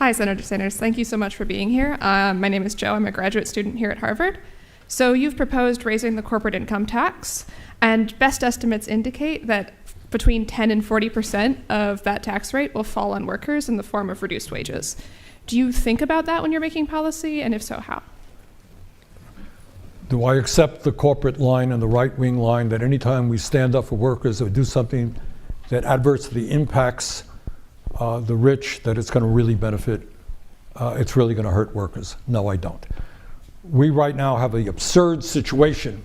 Hi, Senator Sanders. Thank you so much for being here. My name is Joe. I'm a graduate student here at Harvard. So you've proposed raising the corporate income tax, and best estimates indicate that between 10 and 40% of that tax rate will fall on workers in the form of reduced wages. Do you think about that when you're making policy, and if so, how? Do I accept the corporate line and the right-wing line that anytime we stand up for workers or do something that adversely impacts the rich, that it's going to really benefit, it's really going to hurt workers? No, I don't. We right now have an absurd situation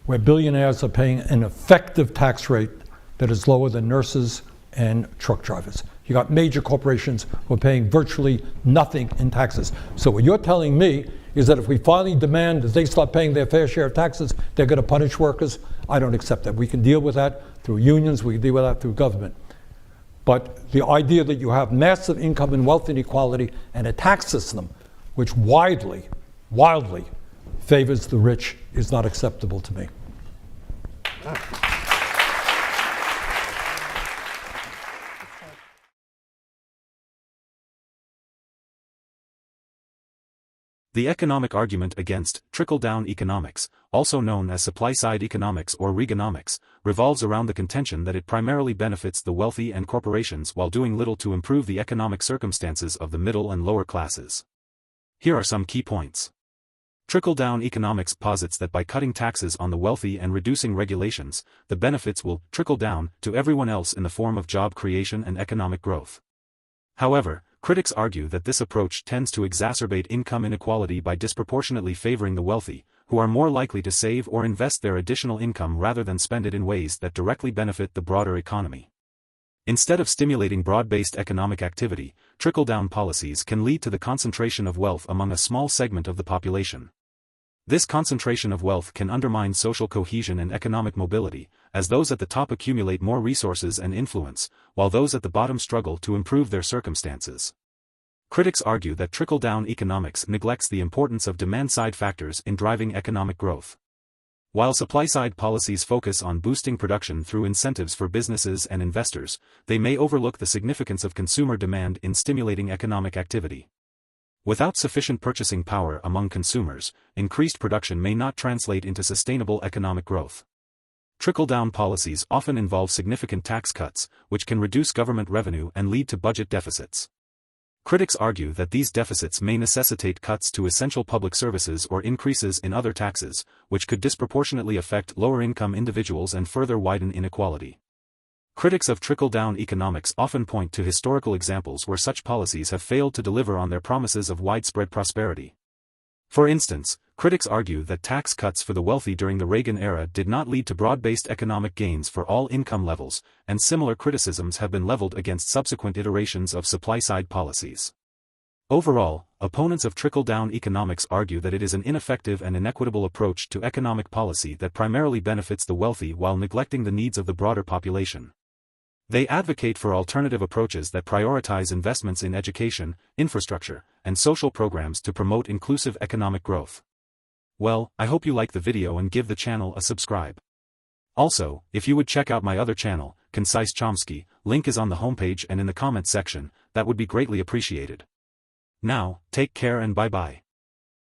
where billionaires are paying an effective tax rate that is lower than nurses and truck drivers. You got major corporations who are paying virtually nothing in taxes. So what you're telling me is that if we finally demand that they start paying their fair share of taxes, they're going to punish workers? I don't accept that. We can deal with that through unions, we can deal with that through government. But the idea that you have massive income and wealth inequality and a tax system which wildly favors the rich is not acceptable to me. The economic argument against trickle-down economics, also known as supply-side economics or Reaganomics, revolves around the contention that it primarily benefits the wealthy and corporations while doing little to improve the economic circumstances of the middle and lower classes. Here are some key points. Trickle-down economics posits that by cutting taxes on the wealthy and reducing regulations, the benefits will trickle down to everyone else in the form of job creation and economic growth. However, critics argue that this approach tends to exacerbate income inequality by disproportionately favoring the wealthy, who are more likely to save or invest their additional income rather than spend it in ways that directly benefit the broader economy. Instead of stimulating broad-based economic activity, trickle-down policies can lead to the concentration of wealth among a small segment of the population. This concentration of wealth can undermine social cohesion and economic mobility, as those at the top accumulate more resources and influence, while those at the bottom struggle to improve their circumstances. Critics argue that trickle-down economics neglects the importance of demand-side factors in driving economic growth. While supply-side policies focus on boosting production through incentives for businesses and investors, they may overlook the significance of consumer demand in stimulating economic activity. Without sufficient purchasing power among consumers, increased production may not translate into sustainable economic growth. Trickle-down policies often involve significant tax cuts, which can reduce government revenue and lead to budget deficits. Critics argue that these deficits may necessitate cuts to essential public services or increases in other taxes, which could disproportionately affect lower-income individuals and further widen inequality. Critics of trickle-down economics often point to historical examples where such policies have failed to deliver on their promises of widespread prosperity. For instance, critics argue that tax cuts for the wealthy during the Reagan era did not lead to broad-based economic gains for all income levels, and similar criticisms have been leveled against subsequent iterations of supply-side policies. Overall, opponents of trickle-down economics argue that it is an ineffective and inequitable approach to economic policy that primarily benefits the wealthy while neglecting the needs of the broader population. They advocate for alternative approaches that prioritize investments in education, infrastructure, and social programs to promote inclusive economic growth. Well, I hope you like the video and give the channel a subscribe. Also, if you would check out my other channel, Concise Chomsky, link is on the homepage and in the comments section, that would be greatly appreciated. Now, take care and bye-bye.